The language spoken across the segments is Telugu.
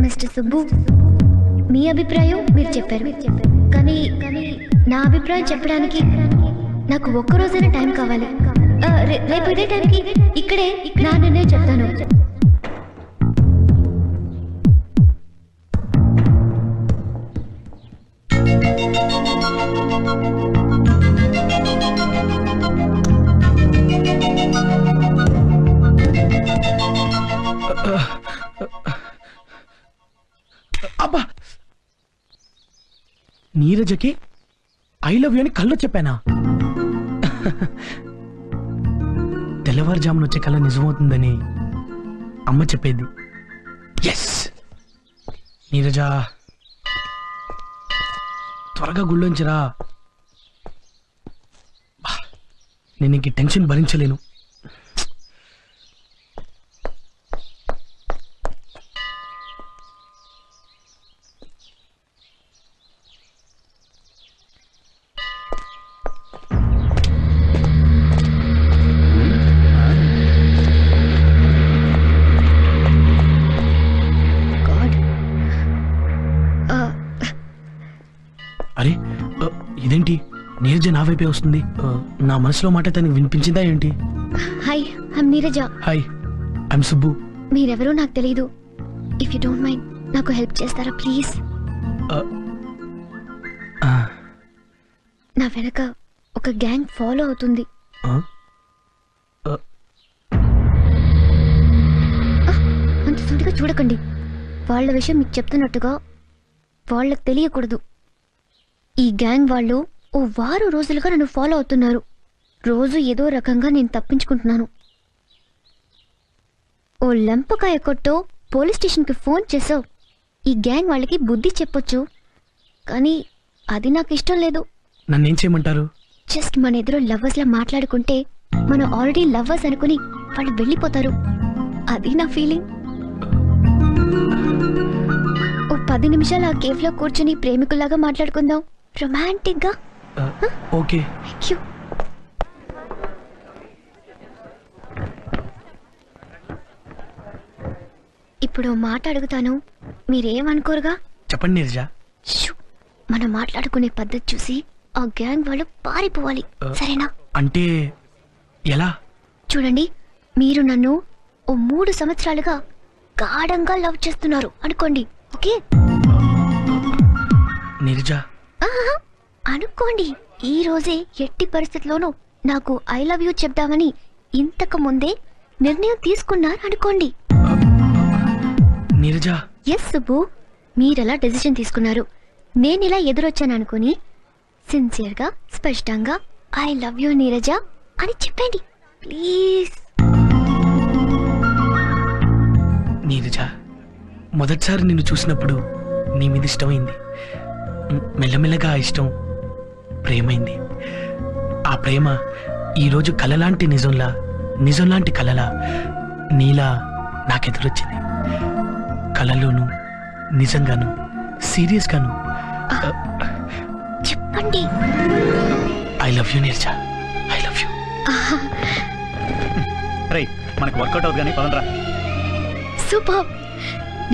మిస్టర్ సుబ్బు, మీ అభిప్రాయం మీరు చెప్పారు, కానీ నా అభిప్రాయం చెప్పడానికి నాకు ఒక్కరోజైనా టైం కావాలి. రేపు ఇదే టైంకి ఇక్కడే నా నిర్ణయం చెప్తాను. అబ్బా, నీరజకి ఐ లవ్ యూ అని కళ్ళు చెప్పానా? తెల్లవారుజామున వచ్చే కళ నిజమవుతుందని అమ్మ చెప్పేది. ఎస్ నీరజ, త్వరగా గుళ్ళోంచిరా. నేను ఇంక టెన్షన్ భరించలేను. అరే ఇదేంటి, నీరజ నా వైపే వస్తుంది. నా మనసులో మాట తనకి వినిపించిందా ఏంటి? Hi, I'm Neeraja. Hi, I'm Subbu. మీరెవరో నాకు తెలీదు. ఇఫ్ యూ డోంట్ మైండ్ నాకు హెల్ప్ చేస్తారా ప్లీజ్? నా వెనక ఒక గ్యాంగ్ ఫాలో అవుతుంది. అంత సూటిగా చూడకండి. వాళ్ళ విషయం మీకు చెప్తున్నట్టుగా వాళ్ళకి తెలియకూడదు. ఈ గ్యాంగ్ వాళ్ళు ఓ వారం రోజులుగా నన్ను ఫాలో అవుతున్నారు. రోజు ఏదో రకంగా నేను తప్పించుకుంటున్నాను. ఓ లెంపకాయ కొట్టో పోలీస్ స్టేషన్కి ఫోన్ చేసావు. ఈ గ్యాంగ్ వాళ్ళకి బుద్ధి చెప్పొచ్చు, కానీ అది నాకు ఇష్టం లేదు. నన్నేం చేయమంటారు? జస్ట్ మన ఎదురు లవ్వర్స్లా మాట్లాడుకుంటే మనం ఆల్రెడీ లవ్వర్స్ అనుకుని వాళ్ళు వెళ్ళిపోతారు. అది నా ఫీలింగ్. ఓ 10 నిమిషాలు ఆ కేఫ్ లో కూర్చుని ప్రేమికుల్లాగా మాట్లాడుకుందాం, రొమాంటిక్ గా. ఓకే. ఇప్పుడు మాట అడుగుతాను, మీరేమనుకోరుగా? చెప్పండి నీరజ. మనం మాట్లాడుకునే పద్ధతి చూసి ఆ గ్యాంగ్ వాళ్ళు పారిపోవాలి, సరేనా? అంటే ఎలా? చూడండి, మీరు నన్ను ఓ 3 సంవత్సరాలుగా గాఢంగా లవ్ చేస్తున్నారు అనుకోండి, ఓకే? నీరజ అనుకోండి. ఈ రోజే ఎట్టి పరిస్థితిలోనూ నాకు ఐ లవ్ యూ చెప్దామని ఇంతకు ముందే నిర్ణయం తీసుకున్నారు అనుకోండి. నీరజ. ఎస్ సుబ్బు, మీరెలా డెసిషన్ తీసుకున్నారు, నేను ఇలా ఎదురొచ్చాను అనుకుని సిన్సియర్గా స్పష్టంగా ఐ లవ్ యూ నీరజ అని చెప్పండి ప్లీజ్. నీరజ, మొదటిసారి నిన్ను చూసినప్పుడు నీ మీద ఇష్టమైంది. మెల్లమెల్లగా ఆ ఇష్టం ప్రేమైంది. ఆ ప్రేమ ఈరోజు కలలాంటి నిజంలాంటి కలలా నీలా నాకెదురొచ్చింది. కలలోను, నిజంగాను, సీరియస్ గాను. చెప్పండి. I love you Neeraja, I love you. మనకు వర్కౌట్ అవుతుంది కానీ పదండ్రా. సూపర్.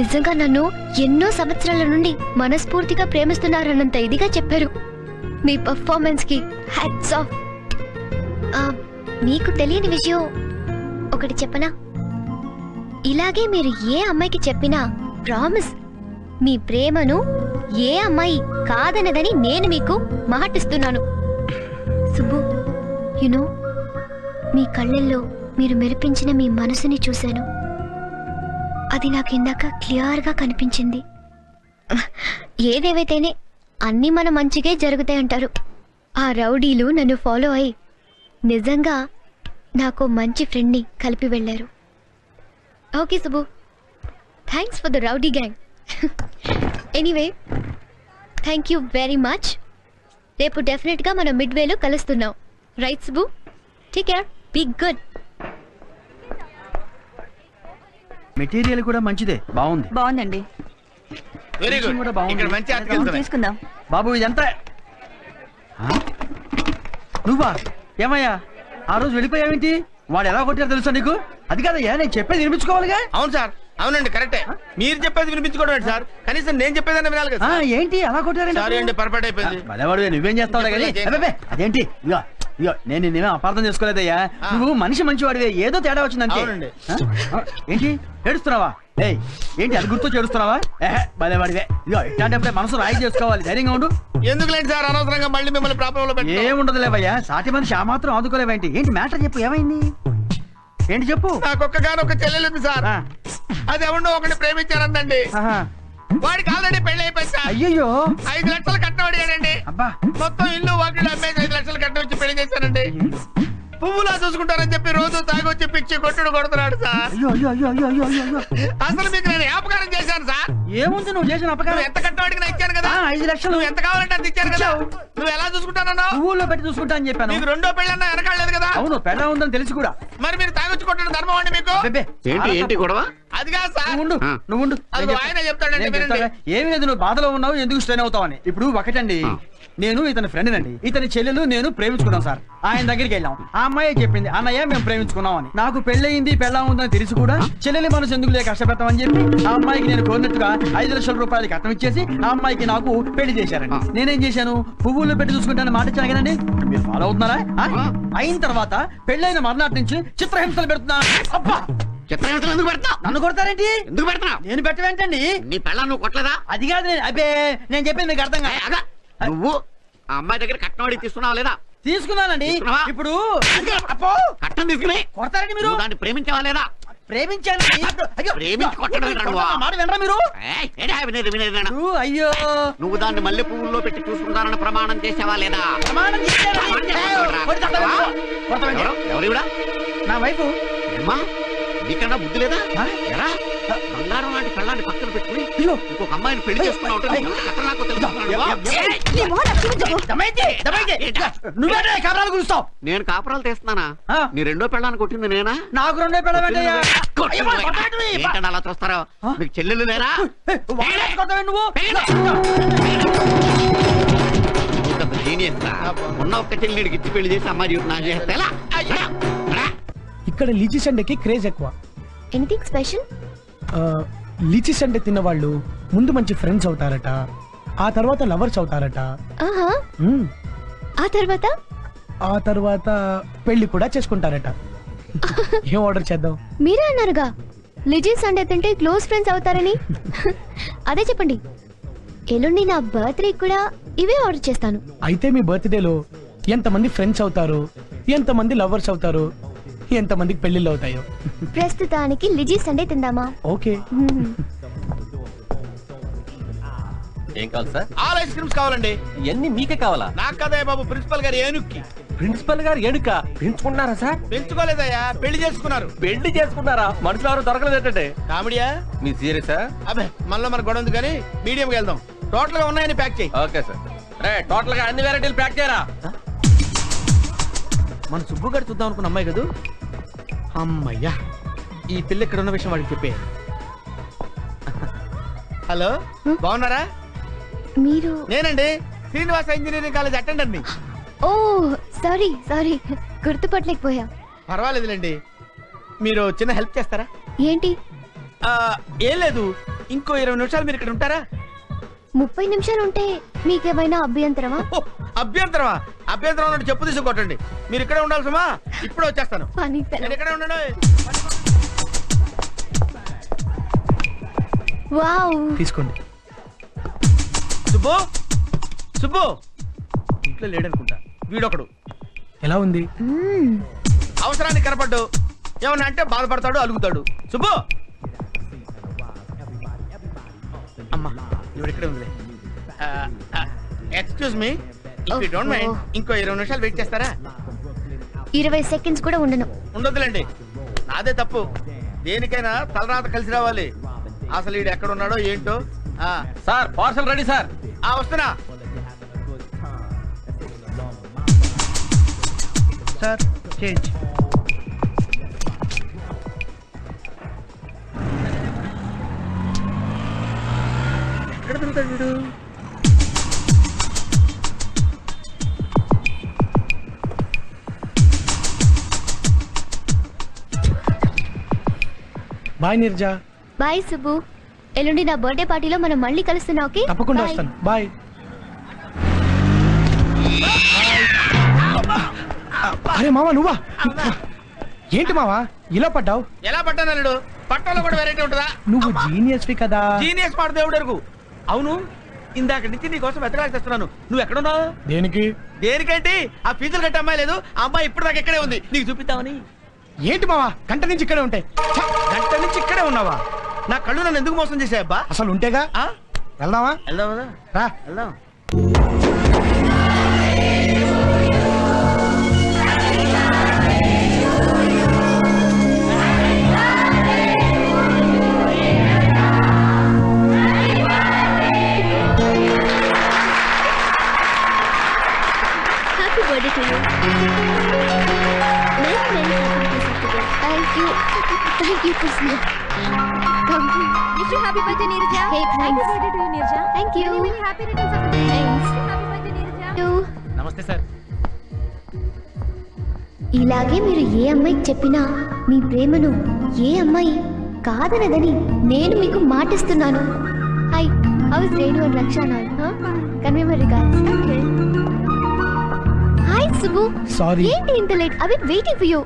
నిజంగా నన్ను ఎన్నో సంవత్సరాల నుండి మనస్ఫూర్తిగా ప్రేమిస్తున్నారన్నంత ఇదిగా చెప్పారు. మీ పర్ఫార్మెన్స్ కి హ్యాట్స్ ఆఫ్. మీకు తెలియని విషయం ఒకటి చెప్పనా? ఇలాగే మీరు ఏ అమ్మాయికి చెప్పినా ప్రామిస్, మీ ప్రేమను ఏ అమ్మాయి కాదనదని నేను మీకు మాటిస్తున్నాను. సుబ్బు, యునో, మీ కళ్ళల్లో మీరు మెరిపించిన మీ మనసుని చూశాను. అది నాకు ఇందాక క్లియర్గా కనిపించింది. ఏదేవైతేనే అన్నీ మన మంచిగే జరుగుతాయంటారు. ఆ రౌడీలు నన్ను ఫాలో అయి నిజంగా నాకు మంచి ఫ్రెండ్ని కలిపి వెళ్ళారు. Okay Subbu, thanks for the rowdy gang. Anyway, thank you very much. రేపు డెఫినెట్గా మనం మిడ్వేలో కలుస్తున్నాం, right Subbu? Take care, be good. Material కూడా మంచిదే, బాగుంది. బాగుందండి, వెరీ గుడ్. ఇక్కడ మంచి ఆర్టికల్స్ తీసుకుందాం. బాబు ఇదంతా నువ్వా? ఏమయ్యా ఆ రోజు వెళ్ళిపోయావేంటి? వాడు ఎలా కొట్టారో తెలుసా నీకు? అది కాదయ్యా, నేను చెప్పేది వినిపించుకోవాలిగా. అవును సార్, అవునండి కరెక్టే. మీరు చెప్పేది వినిపించుకోవడం ఏంటి సార్? కనీసం నేను చెప్పేదన్నా వినాలి కదా సార్. ఏంటి అలా కొట్టారండి? సారీ అండి, పొరపాటు అయిపోయింది. భలేవాడు, నువ్వేం చేస్తావు కానీ అబ్బే, అదేంటి ఇగో ఇగో నేను నిన్నేమో అపార్థం చేసుకోలేదయ్యా. నువ్వు మనిషి మంచివాడివే, ఏదో తేడా వచ్చిందంటే. అవునండి. ఏంటి ఏడుస్తున్నావా? ఏయ్ ఏంటి అది గుర్తు చేడుస్తున్నావా? భలేవాడివే. ఇగో ఇట్లాంటప్పుడే మనసు రాయి చేసుకోవాలి, ధైర్యంగా ఉండు. ఎందుకులేండి సార్ అనవసరంగా మళ్ళీ మిమ్మల్ని ప్రాబ్లం లో పెట్టి. ఏముండదులేవయ్యా, సాటి మనిషి ఆ మాత్రం ఆదుకోలేవేంటి? ఏంటి మ్యాటర్ చెప్పు, ఏమైంది ఏంటి చెప్పు. నాకొక్కగానొక్క చెల్లెలు ఉంది సార్. అది ఎవరినో ఒకటి ప్రేమించారందండి. వాడికి ఆల్రెడీ పెళ్లి అయిపోయింది. అయ్యో 5 లక్షలు కట్నం అడిగాడండి. అబ్బా, మొత్తం ఇల్లు వాకిళ్ళు అమ్మేసి 5 లక్షలు కట్నం వచ్చి పెళ్లి చేశానండి. పువ్వులా చూసుకుంటారని చెప్పి రోజు తాగొచ్చి పిచ్చి కొట్టుడు కొడుతున్నాడు సార్. అయ్యో అయ్యో అయ్యో అయ్యో అయ్యో అయ్యో. అసలు మీకు నేను అపకారం చేశాను సార్. ఏముంది నువ్వు చేసిన అపకారం? నువ్వు ఎంత కట్నం అడిగినా ఇచ్చాను కదా. 5 లక్షలు. నువ్వు ఎంత కావాలంటే అంత ఇచ్చాను కదా. నువ్వు ఎలా చూసుకుంటానన్నావు? పువ్వుల్లో పెట్టి చూసుకుంటా అని చెప్పాను. మీకు రెండో పెళ్ళన్నా వెనకాడలేదు కదా. అవును, పెళ్ళ ఉందని తెలిసి కూడా. మరి మీరు తాగొచ్చి కొట్టడం ధర్మం అండి మీకు? ఏంటి గొడవ? అది కాదు సార్. నువ్వు అది ఆయన చెప్తాడండి, వినండి. ఏమి లేదు, నువ్వు బాధలో ఉన్నావు, ఎందుకు స్ట్రెయిన్ అవుతావు అని. ఇప్పుడు ఒకటండి, నేను ఇతని ఫ్రెండ్ అండి, ఇతని చెల్లెలు నేను ప్రేమించుకున్నాం సార్. ఆయన దగ్గరికి వెళ్ళాం, ఆ అమ్మాయి చెప్పింది అన్నయ్య మేము ప్రేమించుకున్నాం అని. నాకు పెళ్ళయింది పెళ్ళా ఉందని తెలిసి కూడా చెల్లెలి మనసు ఎందుకు లేక కష్టపెడతామని చెప్పి ఆ అమ్మాయికి నేను కోరినట్టుగా 5 లక్షల రూపాయలు కట్నం ఇచ్చేసి ఆ అమ్మాయికి నాకు పెళ్లి చేశారండి. నేనేం చేశాను, పువ్వుల్లో పెట్టి చూసుకుంటాను మాట ఇచ్చాను కదండి. మీరు ఫాలో అవుతున్నారా? అయిన తర్వాత పెళ్ళైన మర్నాటి నుంచి చిత్రహింసలు పెడుతున్నా. అబ్బా, చిత్రహింసలు ఎందుకు పెడతావు? నన్ను కొడతారేంటి? ఎందుకు పెడతావు? నేను పెట్టవేంటండి? నీ పెళ్ళ నువ్వు కొట్టలేదా? అది కాదు, అబ్బే నేను చెప్పింది మీకు అర్థం కాదు. నువ్వు ఆ అమ్మాయి దగ్గర కట్నం అడిగి తీసుకున్నావా లేదా? తీసుకున్నానండి. ఇప్పుడు కట్నం తీసుకుని కొడతారండి మీరు? దాన్ని ప్రేమించావా లేదా? ప్రేమించాను. ప్రేమించి కొట్టడం మాట వినరా మీరు? వినేది అయ్యో, నువ్వు దాన్ని మల్లె పువ్వుల్లో పెట్టి చూసుకుంటానని ప్రమాణం చేసావా లేదా? ప్రమాణం చేశారా? ఎవరు ఇవిడ? నా వైఫ్. ఏమ్మా నీకన్నా బుద్ధి లేదా? ఎరా బంగారం లాంటి పెళ్ళాన్ని పక్కన పెట్టుకుని ఇంకొక అమ్మాయిని పెళ్లి చేసుకున్నావు. నేను కాపురాలు తీస్తున్నానా? నీ రెండో పెళ్ళాన్ని కొట్టింది నేనా? నాకు రెండో పెళ్ళ ఏంటంటే అలా చూస్తారా? మీకు చెల్లెలు లేరా? నువ్వు ఉన్న ఒక్క చెల్లెడికి ఇచ్చి పెళ్లి చేసి అమ్మాయి నా చేస్తే ఎలా? ఇక్కడ లీచీ సండేకి క్రేజ్ ఎక్కువ. Anything special? లీచీ సండే తిన్నవాళ్ళు ముందు మంచి ఫ్రెండ్స్ అవుతారట, ఆ తర్వాత లవర్స్ అవుతారట. ఆహా, మ్మ్. ఆ తర్వాత పెళ్లి కూడా చేసుకుంటారట. ఏం ఆర్డర్ చేద్దాం? మీరే అన్నారుగా లిజీ సండే తింటే క్లోజ్ ఫ్రెండ్స్ అవుతారని. అదే చెప్పండి. ఎల్లుండి నా బర్త్డే కూడా ఇవే ఆర్డర్ చేస్తాను. అయితే మీ బర్త్డేలో ఎంతమంది ఫ్రెండ్స్ అవుతారు, ఎంతమంది లవర్స్ అవుతారు, ఎంతమందికి పెళ్లిళ్ళు అవుతాయో. ప్రస్తుతానికి లిజీ సండే తిందామా? ఓకే. ఏం కావాలి సార్? ఆల్ ఐస్ క్రీమ్స్ కావాలండి. ఇవన్నీ మీకే కావాలా? నాకు కదా బాబు, ప్రిన్సిపల్ గారు ఏనుక్కి. ప్రిన్సిపల్ గారు ఏడుక పెంచుకుంటున్నారా సార్? పెంచుకోలేదయ్యా, పెళ్లి చేసుకున్నారు. పెళ్లి చేసుకున్నారా? మనుషులు ఎవరు దొరకలేదంటే కామెడియా? మీ సీరియసా? అబ్బే మనలో మన గొడవ ఉంది కానీ మీడియంకి వెళ్దాం. టోటల్ గా ఉన్నాయని ప్యాక్ చేయి. Okay sir. రే టోటల్ గా అన్ని వెరైటీలు ప్యాక్ చేయరా. మన సుబ్బు గారు చూద్దాం అనుకున్న అమ్మాయి కదా. అమ్మయ్యా, ఈ పిల్ల ఇక్కడ ఉన్న విషయం వాడికి చెప్పే. హలో, బాగున్నారా? మీరు? నేనండి, శ్రీనివాస ఇంజనీరింగ్ కాలేజ్ అటెండర్ ని. ఓ సారీ గుర్తుపట్టలేకపోయా. పర్వాలేదులేండి. మీరు చిన్న హెల్ప్ చేస్తారా? ఏంటి? ఏం లేదు, ఇంకో 20 నిమిషాలు మీరు ఇక్కడ ఉంటారా? 30 నిమిషాలు ఉంటే మీకేమైనా అభ్యంతరమా? అభ్యంతరమా? అభ్యంతరం ఉన్నట్టు చెప్పు తీసి కొట్టండి. మీరు ఇక్కడే ఉండాల్సమా? ఇప్పుడే వచ్చేస్తాను. నేను ఇక్కడే ఉండండి. వావ్, తీసుకోండి. సుబ్బు సుబ్బు ఇంట్లో లేడనుకుంటా, వీడొకడు. ఎలా ఉంది? అవసరానికి కనపడ్డు, ఏమన్నా అంటే బాధపడతాడు, అలుగుతాడు. సుబ్బు అమ్మా, నువ్వు ఇక్కడే ఉంది. Excuse me, if you don't mind ఇంకో 20 నిమిషాలు వెయిట్ చేస్తారా? 20 సెకండ్స్ కూడా ఉండను. ఉండొద్దులేండి, నాదే తప్పు. దేనికైనా తలరాత కలిసి రావాలి. అసలు వీడు ఎక్కడ ఉన్నాడో ఏంటో. Sir parcel ready sir. వస్తున్నా సార్. చేంజ్. ఎక్కడ తిరుగుతాడు వీడు? బాయ్ నిర్జా. బాయ్ సుబ్బు. ఎల్లుండి నా బర్త్డే పార్టీలో మనం మళ్ళీ కలుస్తున్నాం. ఓకే, తప్పకుండా Bye. వస్తాను. బాయ్. అరే మావా నువ్వా? ఏంటి మావా ఇలా పడ్డావు? ఎలా పట్టాను అల్లుడు? పట్టణంలో కూడా వెరైటీ ఉంటుందా? నువ్వు జీనియస్వి కదా. జీనియస్ పాడు దేవుడు ఎరుగు. అవును, ఇందాక నుంచి నీ కోసం వెతకాలి తెస్తున్నాను. నువ్వు ఎక్కడున్నావు? దేనికి? దేనికంటే ఆ ఫీజులు కట్టే అమ్మాయి లేదు, ఆ అమ్మాయి ఇప్పుడు దాకా ఇక్కడే ఉంది, నీకు చూపిద్దామని. ఏంటి మావా గంట నుంచి ఇక్కడే ఉంటాయి? గంట నుంచి ఇక్కడే ఉన్నావా? నా కళ్ళు నన్ను ఎందుకు మోసం చేసాయబ్బా? అసలు ఉంటేగా. వెళ్దామా? వెళ్దాం కదా, రా. వెళ్దాం. Happy birthday to you. Thank you. Thank you Krishna. Wish you happy birthday, Neerja. Hey, thanks. Happy birthday to you, Neerja. Thank you. Many happy returns of the day. Thanks. Happy birthday, Neerja. You. నమస్తే సార్. ఇలాగే మీరు ఏ అమ్మాయికి చెప్పినా మీ ప్రేమను ఏ అమ్మాయి కాదనదని నేను మీకు మాటిస్తున్నాను. Hi, how's Renu and Raksha నాల్ convey my regards. Hi Subbu. Sorry. ఏంటి ఇంత late? I been waiting for you.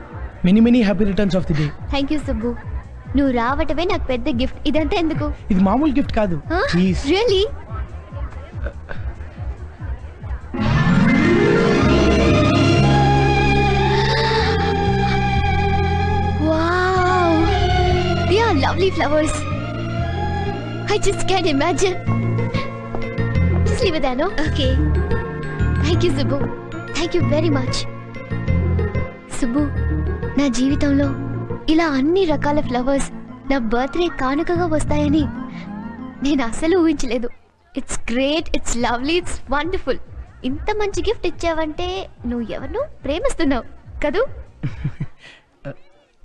Many happy returns of the day. Thank you Subbu. నువ్వు రావటమే నాకు పెద్ద గిఫ్ట్. ఇదంతా ఎందుకు? ఇది మామూలు గిఫ్ట్ కాదు. Please. Really? Wow! They are lovely flowers. I just can't imagine. Just leave it there, no? Okay. Thank you, Subbu. Thank you very much. Subbu, నా జీవితంలో ఇలా అన్ని రకాల ఫ్లవర్స్ నా బర్త్డే కానుకగా వస్తాయని నేను అసలు ఊహించలేదు. It's great, it's lovely, it's wonderful. ఇంత మంచి గిఫ్ట్ ఇచ్చావంటే నువ్వు ఎవరినో ప్రేమిస్తున్నావు కదూ?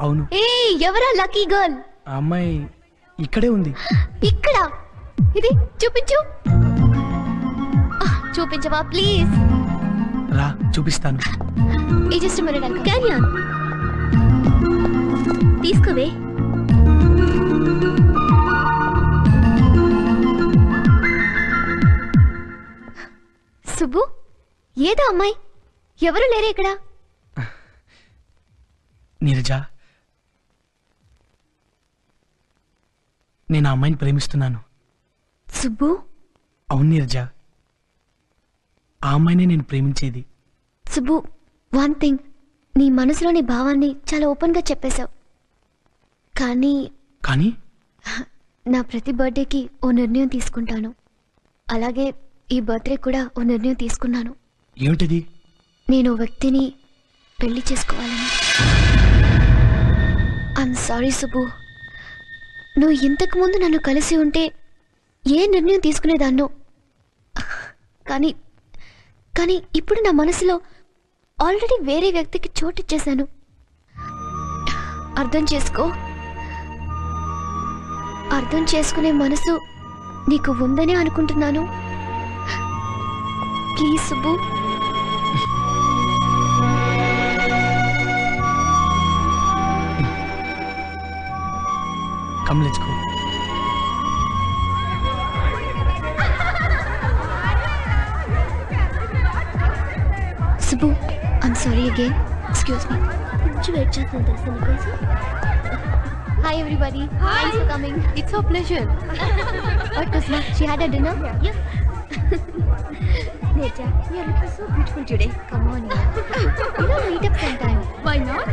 అవును. ఏ ఎవరా లక్కీ గర్ల్? ఆ అమ్మాయి ఇక్కడే ఉంది. ఇక్కడ? ఇది చూపించు. చూపించవా ప్లీజ్? రా చూపిస్తాను. ఈ just minute uncle. Carry on. తీసుకోవే. సుబ్బు, ఏదో అమ్మాయి. ఎవరు లేరే ఇక్కడ? నీరజ, నేను ఆ అమ్మాయిని ప్రేమిస్తున్నాను. సుబ్బు? అవును నీరజ, ఆ అమ్మాయినే నేను ప్రేమించేది. సుబ్బు, వన్ థింగ్, నీ మనసులోని భావాన్ని చాలా ఓపెన్గా చెప్పేశావు. కానీ నా ప్రతి బర్త్డేకి ఓ నిర్ణయం తీసుకుంటాను. అలాగే ఈ బర్త్డే కూడా ఓ నిర్ణయం తీసుకున్నాను. ఏమిటిది? నేను ఓ వ్యక్తిని పెళ్లి చేసుకోవాలని. ఐఎమ్ సారీ సుబ్బు, నువ్వు ఇంతకు ముందు నన్ను కలిసి ఉంటే ఏ నిర్ణయం తీసుకునేదాన్నో. కానీ ఇప్పుడు నా మనసులో ఆల్రెడీ వేరే వ్యక్తికి చోటిచ్చేశాను. అర్థం చేసుకునే మనసు నీకు ఉందనే అనుకుంటున్నాను. Please Subbu. Come let's go. Subbu, I'm sorry again. Excuse me. కొంచెం వెయిట్ చేస్తాను తెలుసా నీకోసం. Hi everybody. Hi. Thanks for coming. It's our pleasure. What Kusma? She had a dinner? Yes. Neerja, you are looking so beautiful today. Come on, yeah. You know, meet up sometime. Why not?